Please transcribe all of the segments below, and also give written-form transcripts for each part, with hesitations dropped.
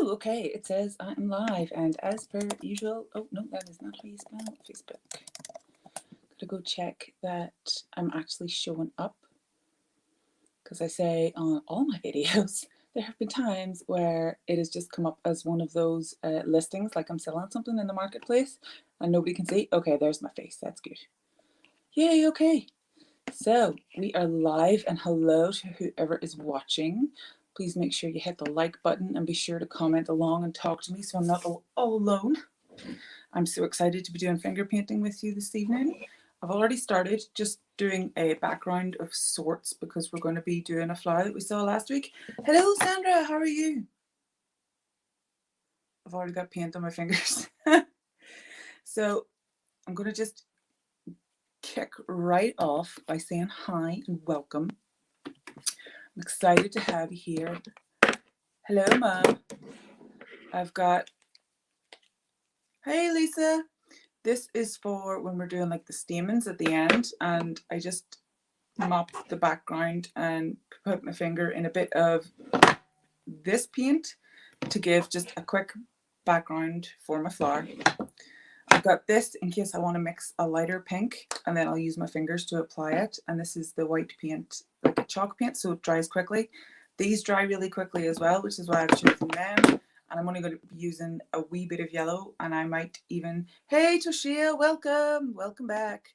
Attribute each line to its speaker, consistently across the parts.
Speaker 1: Ooh, okay, it says I'm live, and as per usual, oh no, that is not how you spell Facebook. Gotta go check that I'm actually showing up, because I say on all my videos, there have been times where it has just come up as one of those listings, like I'm selling something in the marketplace, and nobody can see. Okay, there's my face, that's good. Yay, okay. So we are live, and hello to whoever is watching. Please make sure you hit the like button and be sure to comment along and talk to me so I'm not all alone. I'm so excited to be doing finger painting with you this evening. I've already started just doing a background of sorts because we're going to be doing a flower that we saw last week. Hello Sandra, how are you? I've already got paint on my fingers. So I'm going to just kick right off by saying hi and welcome. I'm excited to have you here. Hello, Mom. I've got, hey, Lisa. This is for when we're doing like the stamens at the end, and I just mop the background and put my finger in a bit of this paint to give just a quick background for my flower. I've got this in case I want to mix a lighter pink, and then I'll use my fingers to apply it. And this is the white paint, like a chalk paint, so it dries quickly. These dry really quickly as well, which is why I've chosen them. And I'm only going to be using a wee bit of yellow, and I might even, hey Toshia, welcome back.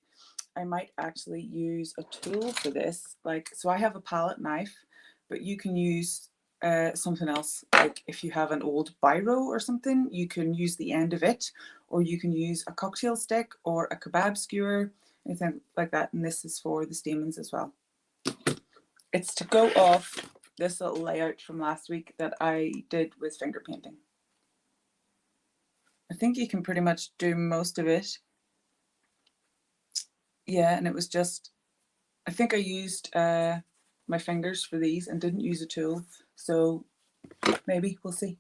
Speaker 1: I might actually use a tool for this. Like, so I have a palette knife, but you can use something else. Like if you have an old biro or something, you can use the end of it, or you can use a cocktail stick or a kebab skewer, anything like that. And this is for the stamens as well. It's to go off this little layout from last week that I did with finger painting. I think you can pretty much do most of it. Yeah, and it was just, I think I used my fingers for these and didn't use a tool. So maybe we'll see.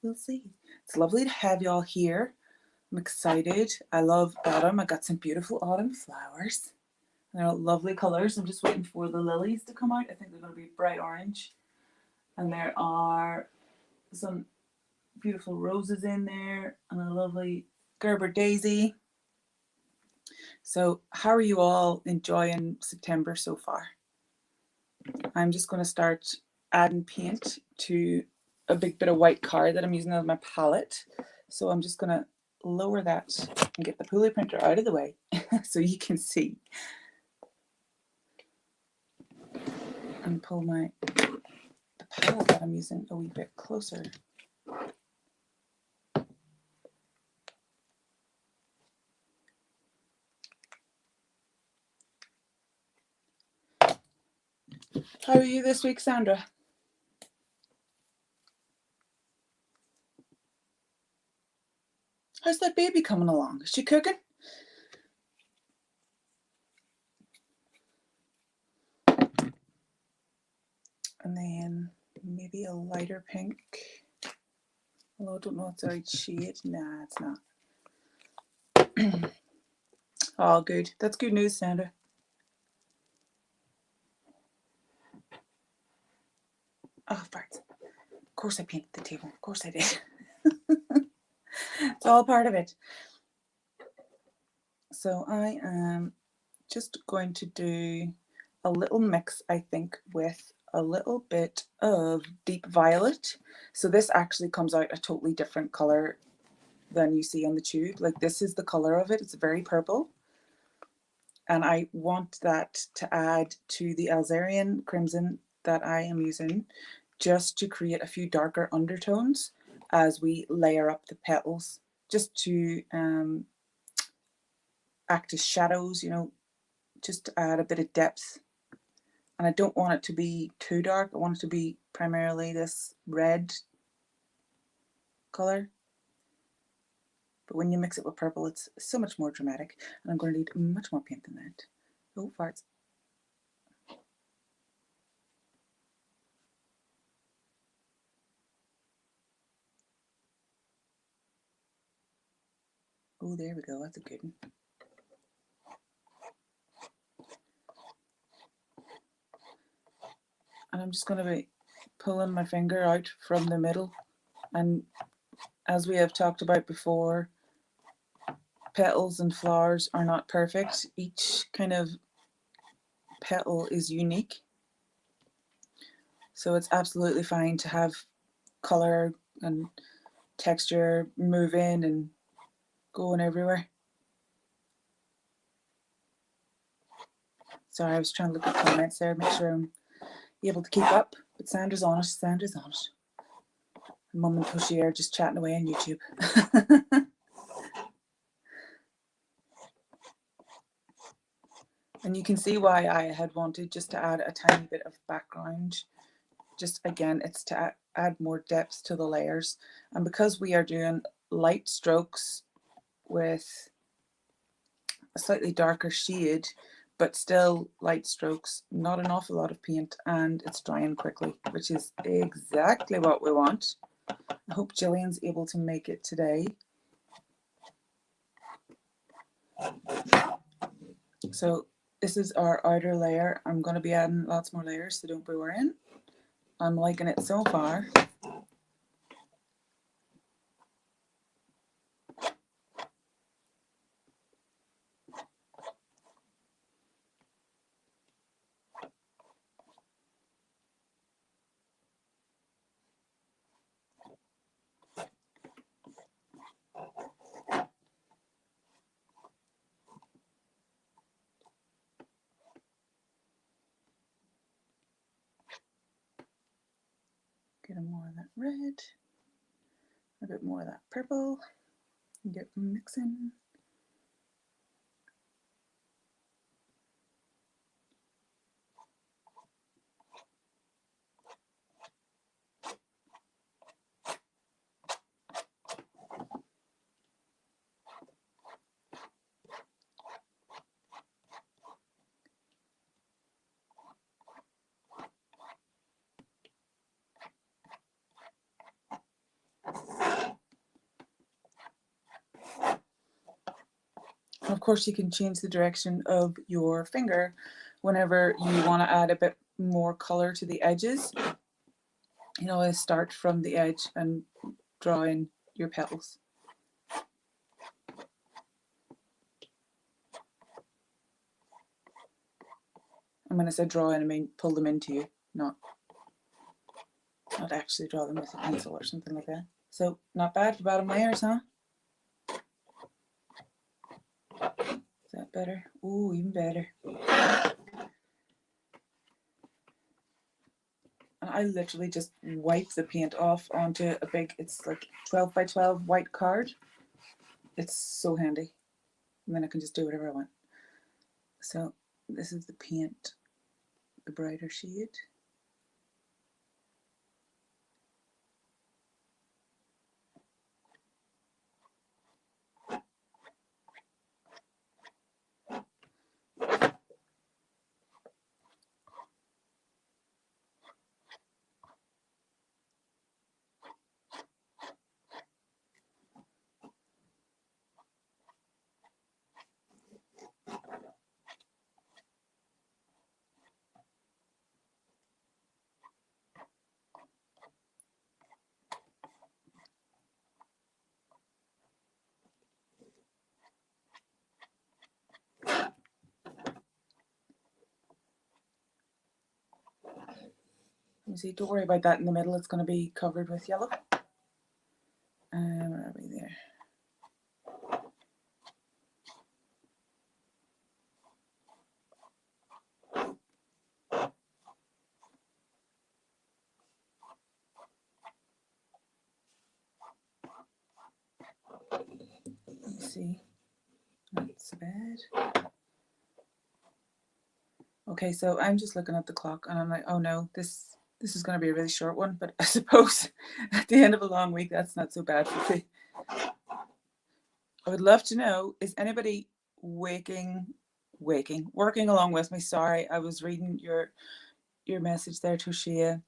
Speaker 1: It's lovely to have you all here. I'm excited. I love autumn. I got some beautiful autumn flowers. They're lovely colors. I'm just waiting for the lilies to come out. I think they're going to be bright orange. And there are some beautiful roses in there and a lovely Gerber daisy. So how are you all enjoying September so far? I'm just going to start adding paint to a big bit of white card that I'm using on my palette. So I'm just going to lower that and get the pulley printer out of the way so you can see. And pull the palette that I'm using a wee bit closer. How are you this week, Sandra? How's that baby coming along? Is she cooking? And then maybe a lighter pink. Although I don't know if it's the right shade. Nah, it's not. Oh, good. That's good news, Sandra. Oh, farts. Of course I painted the table. Of course I did. It's all part of it. So I am just going to do a little mix, I think, with a little bit of deep violet. So this actually comes out a totally different color than you see on the tube. Like this is the color of it. It's very purple. And I want that to add to the Alzarian crimson that I am using, just to create a few darker undertones as we layer up the petals, just to act as shadows, you know, just to add a bit of depth. And I don't want it to be too dark. I want it to be primarily this red color. But when you mix it with purple, it's so much more dramatic. And I'm going to need much more paint than that. Oh, farts. Oh, there we go. That's a good one. And I'm just going to be pulling my finger out from the middle And as we have talked about before, petals and flowers are not perfect. Each kind of petal is unique. So it's absolutely fine to have color and texture move in and going everywhere. Sorry, I was trying to look at comments there, make sure I'm able to keep up. But Sandra's on it, Sandra's on it. Mum and Tushy are just chatting away on YouTube. And you can see why I had wanted just to add a tiny bit of background. Just again, it's to add more depth to the layers. And because we are doing light strokes with a slightly darker shade, but still light strokes, not an awful lot of paint, and it's drying quickly, which is exactly what we want. I hope Jillian's able to make it today. So this is our outer layer. I'm going to be adding lots more layers, so don't be worrying. I'm liking it so far. Get more of that red, a bit more of that purple, and get them mixing. Of course, you can change the direction of your finger whenever you want to add a bit more color to the edges. You know, always start from the edge and draw in your petals. And when I say draw in, I mean pull them into you, not actually draw them with a pencil or something like that. So not bad for bottom layers, huh? Is that better? Ooh, even better. And I literally just wipe the paint off onto a big, it's like 12 by 12 white card. It's so handy. And then I can just do whatever I want. So this is the paint, the brighter shade. You see, don't worry about that in the middle. It's going to be covered with yellow. Where are we there? Let me see. Not so bad. Okay, so I'm just looking at the clock and I'm like, oh no, this is going to be a really short one, but I suppose at the end of a long week, that's not so bad for me. I would love to know, is anybody working along with me? Sorry, I was reading your message there, Toshia.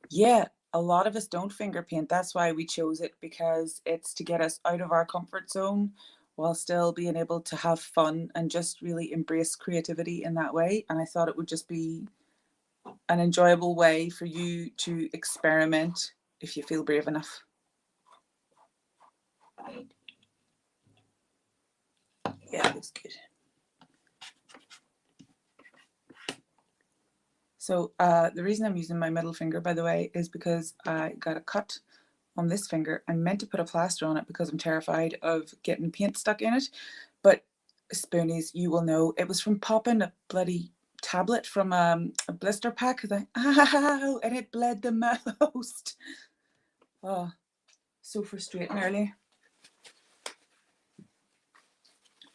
Speaker 1: Yeah, a lot of us don't finger paint. That's why we chose it, because it's to get us out of our comfort zone while still being able to have fun and just really embrace creativity in that way. And I thought it would just be an enjoyable way for you to experiment if you feel brave enough. side. Yeah, it looks good. So the reason I'm using my middle finger, by the way, is because I got a cut on this finger. I meant to put a plaster on it because I'm terrified of getting paint stuck in it. But spoonies, you will know, it was from popping a bloody tablet from a blister pack. Ow, and it bled the most. Oh, so frustrating earlier.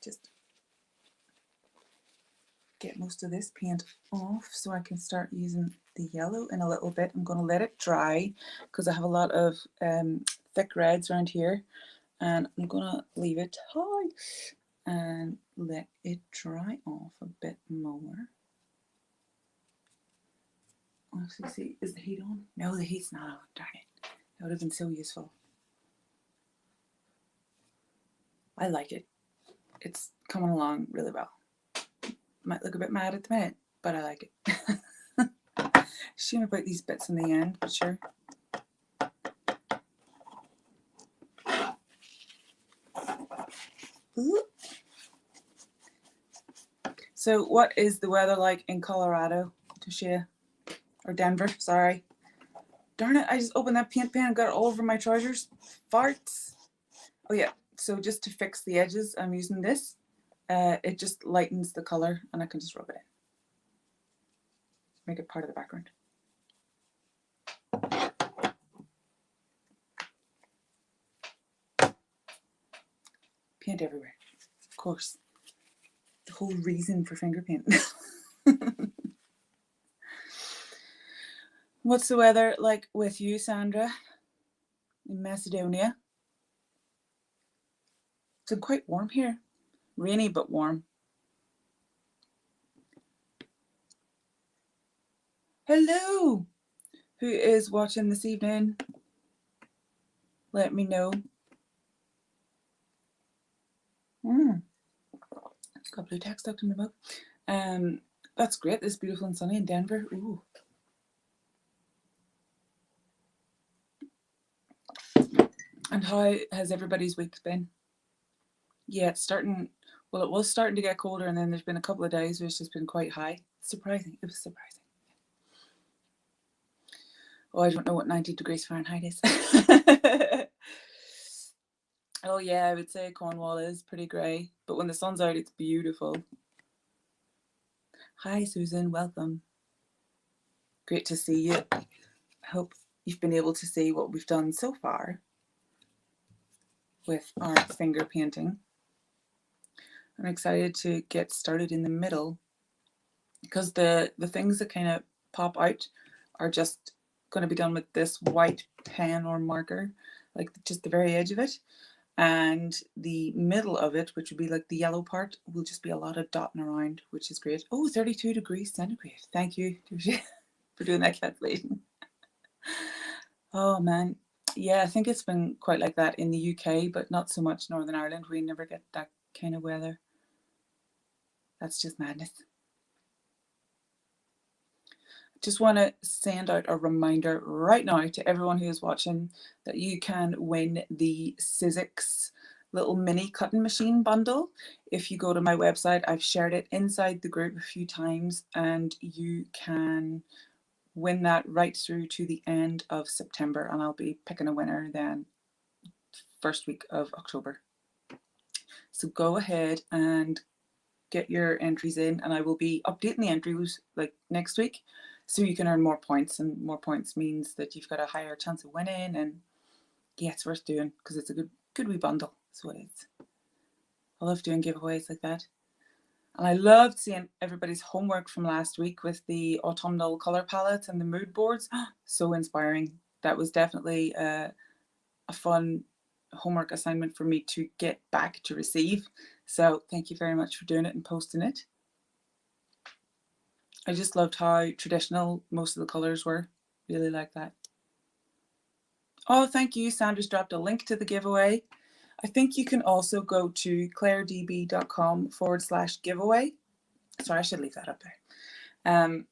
Speaker 1: Just get most of this paint off so I can start using the yellow in a little bit. I'm going to let it dry because I have a lot of thick reds around here, and I'm going to leave it high and let it dry off a bit more. Actually, see, is the heat on? No, the heat's not on. Darn it. That would have been so useful. I like it. It's coming along really well. Might look a bit mad at the minute, but I like it. Shame about these bits in the end, but sure. Ooh. So what is the weather like in Colorado, Toshia? Or Denver, sorry. Darn it, I just opened that paint pan and got it all over my trousers. Farts. Oh yeah, so just to fix the edges, I'm using this. It just lightens the color and I can just rub it in. Make it part of the background. Paint everywhere, of course. The whole reason for finger paint. What's the weather like with you, Sandra, in Macedonia? It's quite warm here. Rainy but warm. Hello! Who is watching this evening? Let me know. Got blue text stuck in my mug. That's great. It's beautiful and sunny in Denver. Ooh. And how has everybody's week been? Yeah, it's starting. Well, it was starting to get colder, and then there's been a couple of days where it's just been quite high. Surprising. It was surprising. Oh, I don't know what 90 degrees Fahrenheit is. Oh yeah, I would say Cornwall is pretty grey, but when the sun's out, it's beautiful. Hi, Susan. Welcome. Great to see you. I hope you've been able to see what we've done so far with our finger painting. I'm excited to get started in the middle because the things that kind of pop out are just going to be done with this white pen or marker, like just the very edge of it. And the middle of it, which would be like the yellow part, will just be a lot of dotting around, which is great. Oh, 32 degrees centigrade. Thank you for doing that calculation. Oh man. Yeah, I think it's been quite like that in the UK, but not so much Northern Ireland. We never get that kind of weather. That's just madness. Just want to send out a reminder right now to everyone who is watching that you can win the Sizzix little mini cutting machine bundle. If you go to my website, I've shared it inside the group a few times, and you can win that right through to the end of September, and I'll be picking a winner then first week of October. So go ahead and get your entries in, and I will be updating the entries like next week, so you can earn more points, and more points means that you've got a higher chance of winning. And yeah, it's worth doing because it's a good wee bundle. That's what it is. I love doing giveaways like that, and I loved seeing everybody's homework from last week with the autumnal color palettes and the mood boards. So inspiring. That was definitely a fun homework assignment for me to get back to receive. So thank you very much for doing it and posting it. I just loved how traditional most of the colors were. Really like that. Oh, thank you. Sandra's dropped a link to the giveaway. I think you can also go to clairedb.com/giveaway. Sorry, I should leave that up there. And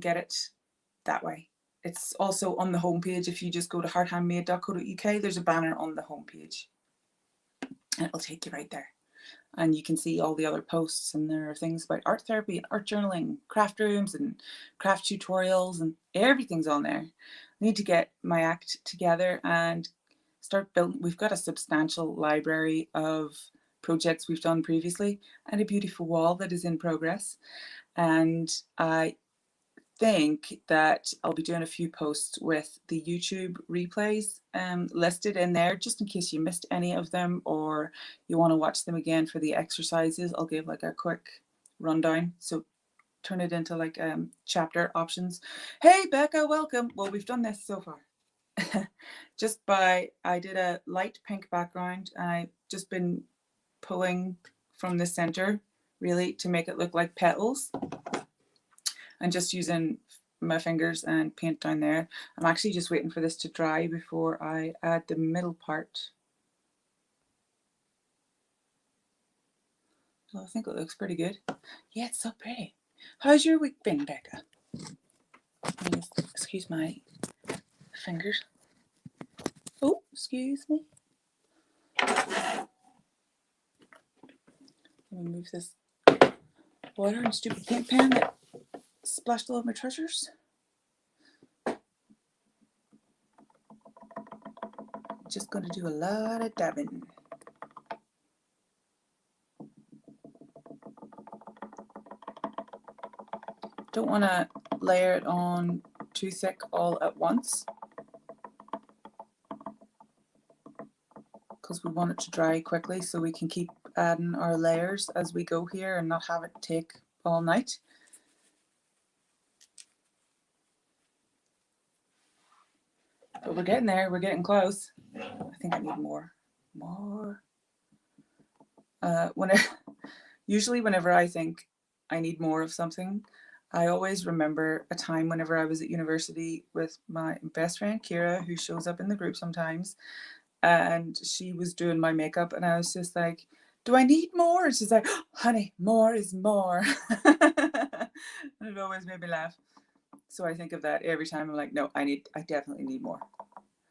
Speaker 1: get it that way. It's also on the homepage. If you just go to hearthandmade.co.uk, there's a banner on the homepage and it'll take you right there. And you can see all the other posts, and there are things about art therapy and art journaling, craft rooms and craft tutorials, and everything's on there. I need to get my act together and start building. We've got a substantial library of projects we've done previously and a beautiful wall that is in progress. And I think that I'll be doing a few posts with the YouTube replays listed in there, just in case you missed any of them or you want to watch them again for the exercises. I'll give like a quick rundown, so turn it into like chapter options. Hey Becca, welcome. Well, we've done this so far just by, I did a light pink background and I've just been pulling from the center really to make it look like petals, and just using my fingers and paint down there. I'm actually just waiting for this to dry before I add the middle part. Well, I think it looks pretty good. Yeah, it's so pretty. How's your week been, Becca? Excuse my fingers. Oh, excuse me. Let me move this water and stupid paint pen that splashed all of my treasures. Just going to do a lot of dabbing. Don't want to layer it on too thick all at once, because we want it to dry quickly so we can keep adding our layers as we go here and not have it take all night. But we're getting there, we're getting close. I think I need more. Usually whenever I think I need more of something, I always remember a time whenever I was at university with my best friend Kira, who shows up in the group sometimes, and she was doing my makeup, and I was just like, do I need more? And she's like, oh, honey, more is more. And it always made me laugh. So I think of that every time. I'm like, no, I definitely need more.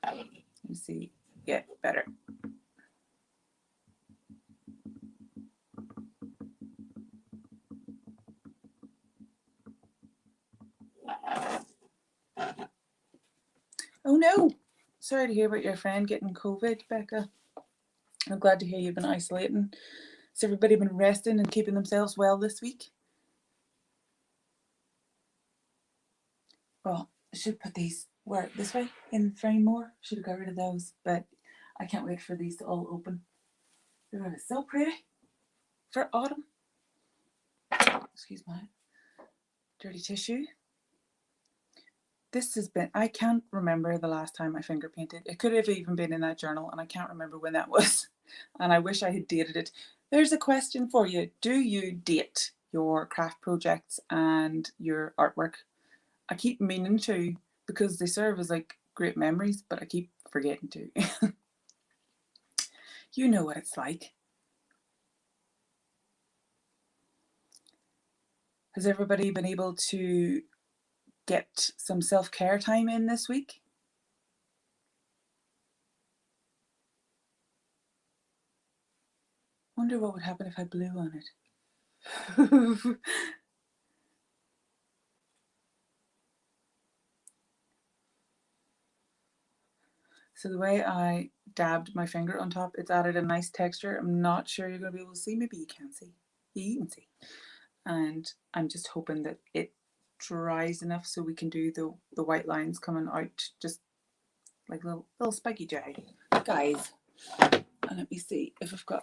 Speaker 1: Let me see. Yeah, better. Oh no, sorry to hear about your friend getting COVID, Becca. I'm glad to hear you've been isolating. Has everybody been resting and keeping themselves well this week? Well, I should put these this way in the frame more. Should have got rid of those, but I can't wait for these to all open. They're going to be so pretty for autumn. Excuse my dirty tissue. This has been, I can't remember the last time I finger painted. It could have even been in that journal, and I can't remember when that was. And I wish I had dated it. There's a question for you. Do you date your craft projects and your artwork? I keep meaning to, because they serve as like great memories, but I keep forgetting to. You know what it's like. Has everybody been able to get some self-care time in this week? Wonder what would happen if I blew on it. So the way I dabbed my finger on top, it's added a nice texture. I'm not sure you're going to be able to see. Maybe you can see. You can see. And I'm just hoping that it dries enough so we can do the white lines coming out, just like little spiky jag guys. And let me see if I've got,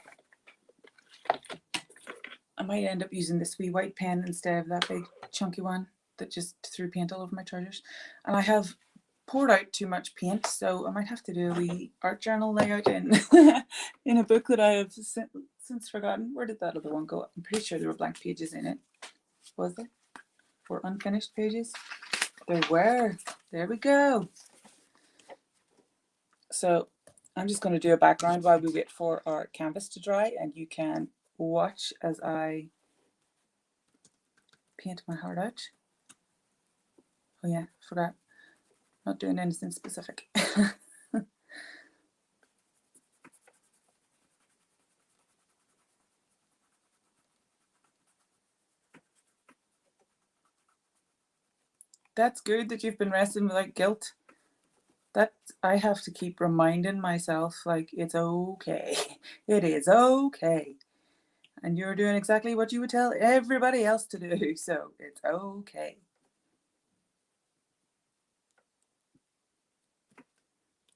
Speaker 1: I might end up using this wee white pen instead of that big chunky one that just threw paint all over my treasures. And I have poured out too much paint, so I might have to do a wee art journal layout in in a book that I have since forgotten. Where did that other one go? I'm pretty sure there were blank pages in it. Was there? Or unfinished pages? There were. There we go. So I'm just going to do a background while we wait for our canvas to dry, and you can watch as I paint my heart out. Oh yeah, forgot. Not doing anything specific. That's good that you've been resting without guilt. That I have to keep reminding myself, like, it's okay. It is okay. And you're doing exactly what you would tell everybody else to do, so it's okay.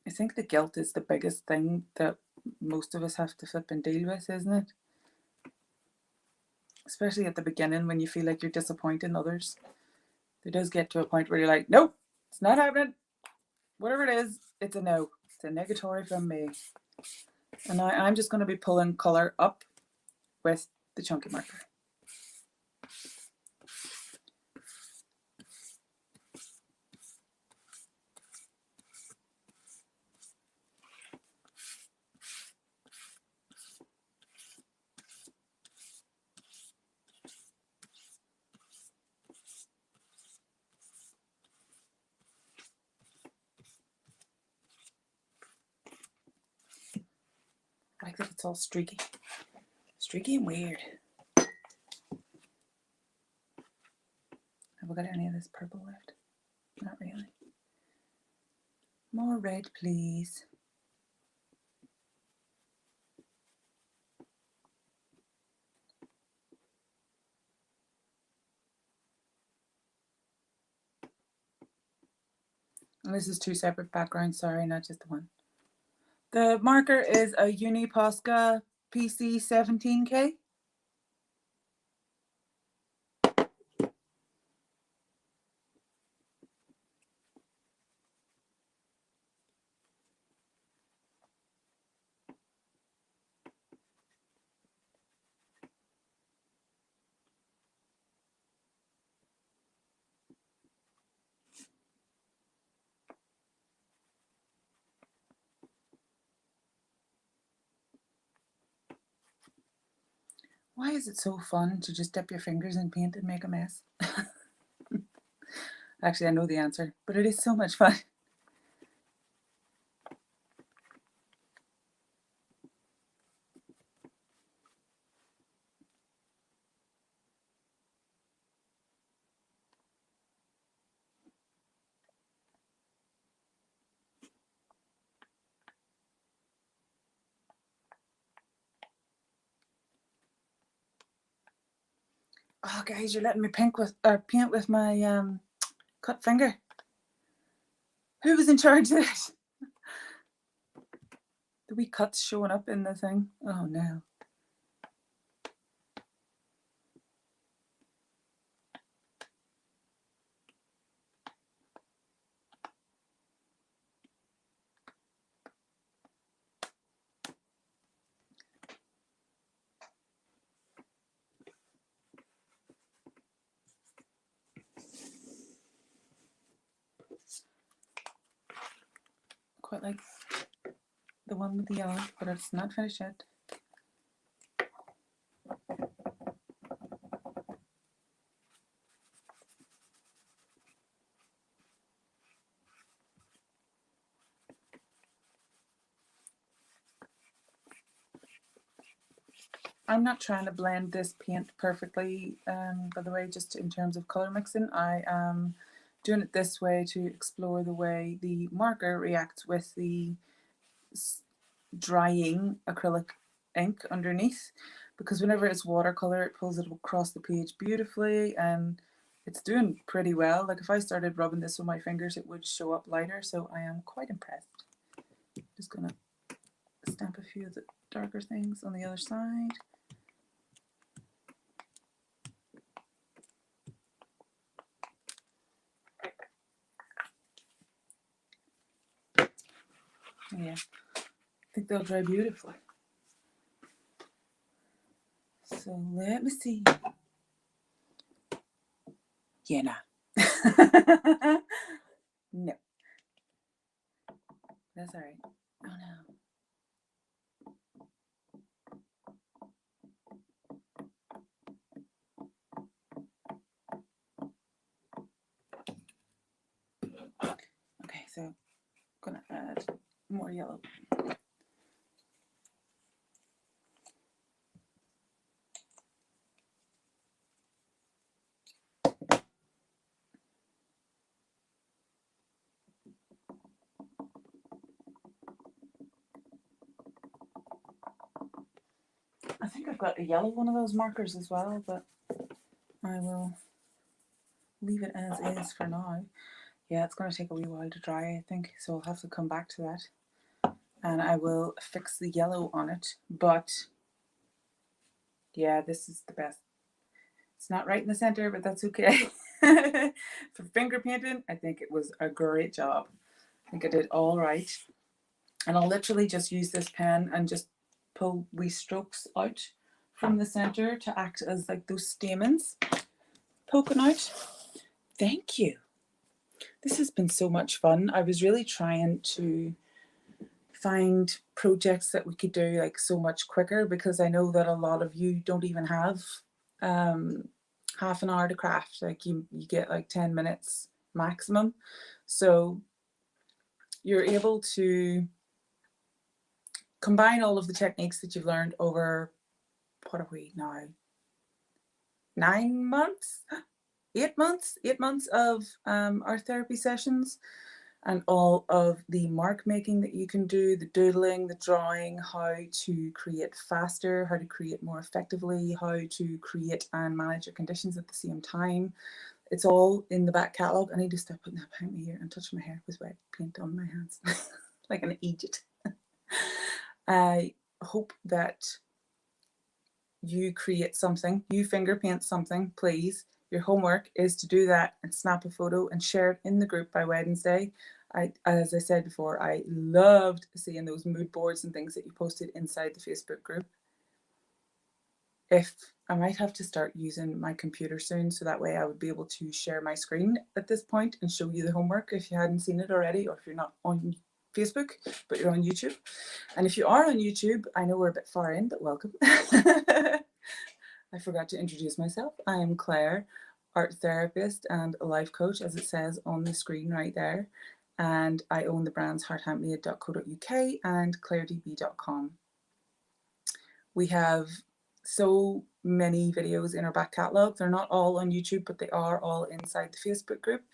Speaker 1: I think the guilt is the biggest thing that most of us have to flip and deal with, isn't it? Especially at the beginning when you feel like you're disappointing others. There does get to a point where you're like, nope, it's not happening. Whatever it is, it's a no. It's a negatory from me. And I'm just going to be pulling colour up with the chunky marker. I like that it's all streaky. Streaky and weird. Have we got any of this purple left? Not really. More red, please. And this is two separate backgrounds, sorry, not just the one. The marker is a Uni Posca PC 17K. Why is it so fun to just dip your fingers in paint and make a mess? Actually, I know the answer, but it is so much fun. Oh, guys, you're letting me paint with my cut finger. Who was in charge of it? The wee cuts showing up in the thing. Oh no. Quite like the one with the yellow, but it's not finished yet. I'm not trying to blend this paint perfectly, by the way, just in terms of colour mixing. I am doing it this way to explore the way the marker reacts with the drying acrylic ink underneath, because whenever it's watercolour it pulls it across the page beautifully and it's doing pretty well. Like if I started rubbing this with my fingers it would show up lighter, so I am quite impressed. Just gonna stamp a few of the darker things on the other side. Yeah, I think they'll dry beautifully. So let me see. Yeah, nah. No. That's all right. Oh no. Okay, so I'm gonna add more yellow. I think I've got a yellow one of those markers as well, but I will leave it as is for now. Yeah, it's going to take a wee while to dry, I think, so I'll have to come back to that. And I will fix the yellow on it. But yeah, this is the best. It's not right in the center, but that's okay. For finger painting, I think it was a great job. I think I did all right. And I'll literally just use this pen and just pull wee strokes out from the center to act as like those stamens poking out. Thank you. This has been so much fun. I was really trying to find projects that we could do like so much quicker, because I know that a lot of you don't even have half an hour to craft. Like you get like 10 minutes maximum. So you're able to combine all of the techniques that you've learned over, what are we now? 9 months? 8 months? 8 months of art therapy sessions, and all of the mark making that you can do, the doodling, the drawing, how to create faster, how to create more effectively, how to create and manage your conditions at the same time. It's all in the back catalogue. I need to stop putting that behind my ear and touching my hair with wet paint on my hands like an idiot. I hope that you create something, you finger paint something, please. Your homework is to do that and snap a photo and share it in the group by Wednesday. As I said before, I loved seeing those mood boards and things that you posted inside the Facebook group. If I might have to start using my computer soon, so that way I would be able to share my screen at this point and show you the homework if you hadn't seen it already, or if you're not on Facebook, but you're on YouTube. And if you are on YouTube, I know we're a bit far in, but welcome. I forgot to introduce myself. I am Claire, art therapist and a life coach, as it says on the screen right there. And I own the brands hearthandmade.co.uk and ClaireDB.com. We have so many videos in our back catalogue. They're not all on YouTube, but they are all inside the Facebook group.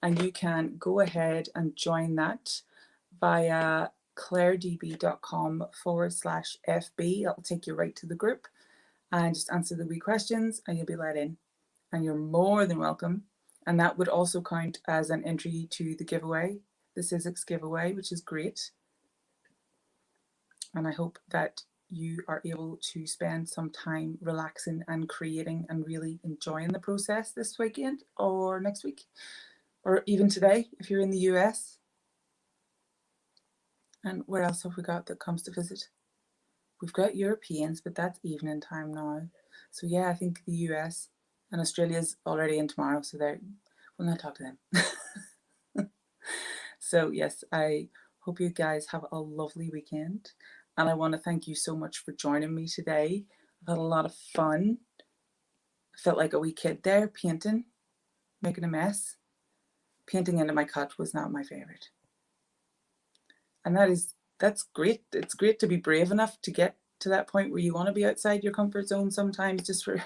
Speaker 1: And you can go ahead and join that via clairedb.com/FB. That'll take you right to the group, and just answer the wee questions and you'll be let in. And you're more than welcome. And that would also count as an entry to the giveaway, the Sizzix giveaway, which is great. And I hope that you are able to spend some time relaxing and creating and really enjoying the process this weekend or next week, or even today if you're in the US. And where else have we got that comes to visit? We've got Europeans, but that's evening time now. So yeah, I think the US and Australia's already in tomorrow, so we'll not talk to them. So yes, I hope you guys have a lovely weekend. And I want to thank you so much for joining me today. I've had a lot of fun. I felt like a wee kid there, painting, making a mess. Painting into my cut was not my favorite. And that's great. It's great to be brave enough to get to that point where you want to be outside your comfort zone sometimes, just for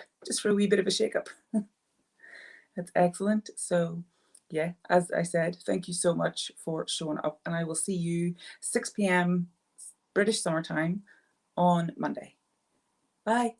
Speaker 1: a wee bit of a shake-up. That's excellent. So yeah, as I said, thank you so much for showing up, and I will see you 6 p.m. British summertime on Monday. Bye.